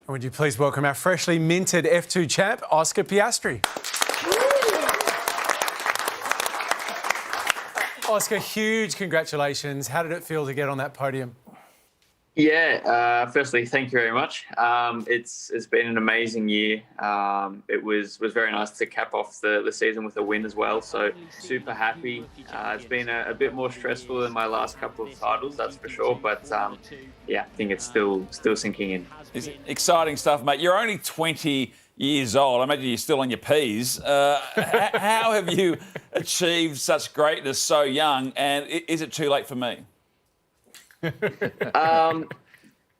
Would you please welcome our freshly minted F2 champ, Oscar Piastri. Oscar, huge congratulations. How did it feel to get on that podium? Yeah, firstly, thank you very much. It's been an amazing year. It was very nice to cap off the season with a win as well. So super happy. It's been a bit more stressful than my last couple of titles, that's for sure. But yeah, I think it's still sinking in. It's exciting stuff, mate. You're only 20 years old. I imagine you're still on your P's. How have you achieved such greatness so young? And is it too late for me?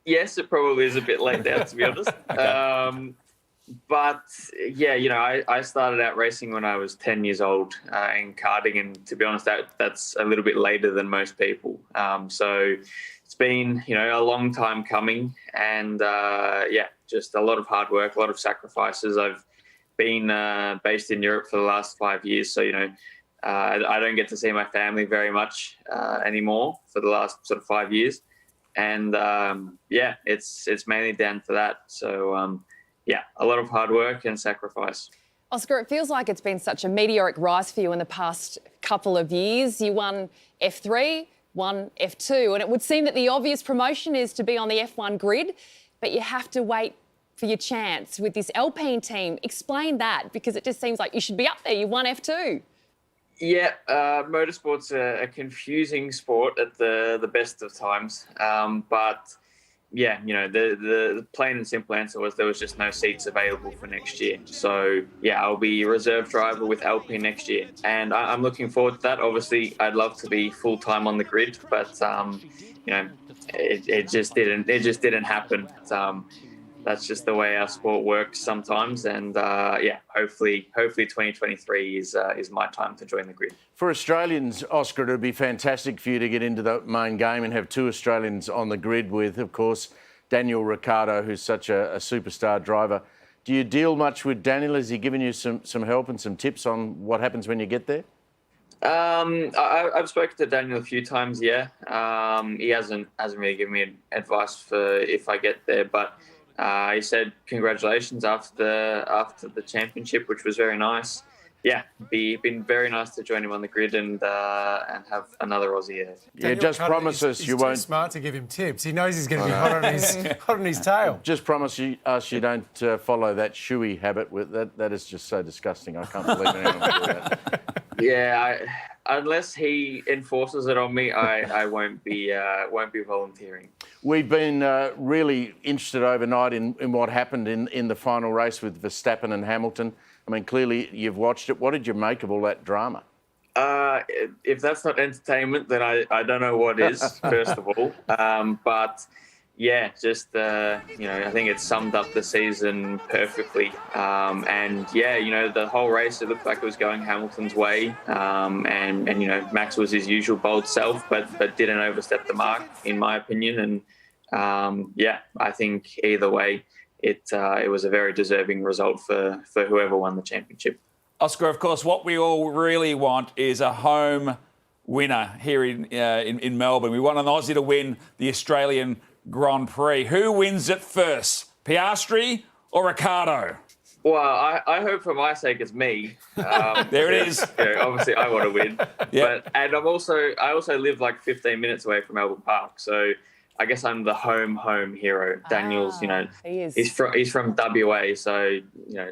Yes, it probably is a bit late now, to be honest. Okay. But yeah, you know, I started out racing when I was 10 years old in karting, and to be honest, that's a little bit later than most people. So it's been, you know, a long time coming, and yeah, just a lot of hard work, a lot of sacrifices. I've been based in Europe for the last 5 years, so you know, I don't get to see my family very much anymore for the last sort of 5 years, and yeah, it's mainly down to that. So yeah, a lot of hard work and sacrifice. Oscar, it feels like it's been such a meteoric rise for you in the past couple of years. You won F3, won F2, and it would seem that the obvious promotion is to be on the F1 grid, but you have to wait for your chance with this Alpine team. Explain that, because it just seems like you should be up there. You won F2. Yeah, motorsport's a confusing sport at the best of times. But yeah, you know, the plain and simple answer was there was just no seats available for next year. So yeah, I'll be reserve driver with Alpine next year, and I'm looking forward to that. Obviously, I'd love to be full time on the grid, but you know, it just didn't happen. That's just the way our sport works sometimes, and yeah, hopefully 2023 is my time to join the grid. For Australians, Oscar, it would be fantastic for you to get into the main game and have two Australians on the grid with, of course, Daniel Ricciardo, who's such a superstar driver. Do you deal much with Daniel? Has he given you some help and some tips on what happens when you get there? I've spoken to Daniel a few times, yeah. He hasn't really given me advice for if I get there, but he said congratulations after the championship, which was very nice. Yeah, been very nice to join him on the grid and have another Aussie here. Yeah, just promise us you won't. He's too smart to give him tips. He knows he's going to be hot on his tail. Just promise us you don't follow that shoey habit. With that is just so disgusting. I can't believe anyone would do that. Yeah, unless he enforces it on me, I won't be volunteering. We've been really interested overnight in what happened in the final race with Verstappen and Hamilton. I mean, clearly you've watched it. What did you make of all that drama? If that's not entertainment, then I don't know what is, first of all. But yeah, just, you know, I think it summed up the season perfectly. And yeah, you know, the whole race, it looked like it was going Hamilton's way. And you know, Max was his usual bold self, but didn't overstep the mark, in my opinion. And yeah, I think either way, it was a very deserving result for whoever won the championship. Oscar, of course, what we all really want is a home winner here in Melbourne. We want an Aussie to win the Australian Grand Prix. Who wins it first, Piastri or Ricciardo? Well, I hope for my sake it's me. There it is. You know, obviously, I want to win. Yep. And I also live like 15 minutes away from Melbourne Park, so I guess I'm the home hero. Daniel's, you know, he's from WA, so you know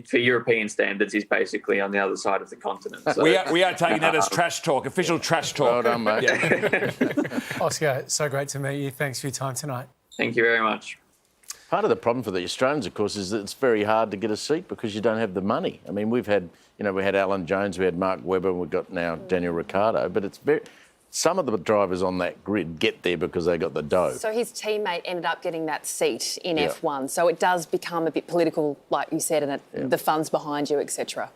for European standards, he's basically on the other side of the continent. So. We are taking that as trash talk, official trash talk. Well done, mate. Yeah. Oscar, so great to meet you. Thanks for your time tonight. Thank you very much. Part of the problem for the Australians, of course, is that it's very hard to get a seat because you don't have the money. I mean, we had Alan Jones, we had Mark Webber, and we've got now Daniel Ricciardo, but it's very... Some of the drivers on that grid get there because they got the dough. So his teammate ended up getting that seat in F1. So it does become a bit political, like you said, and the funds behind you, etc.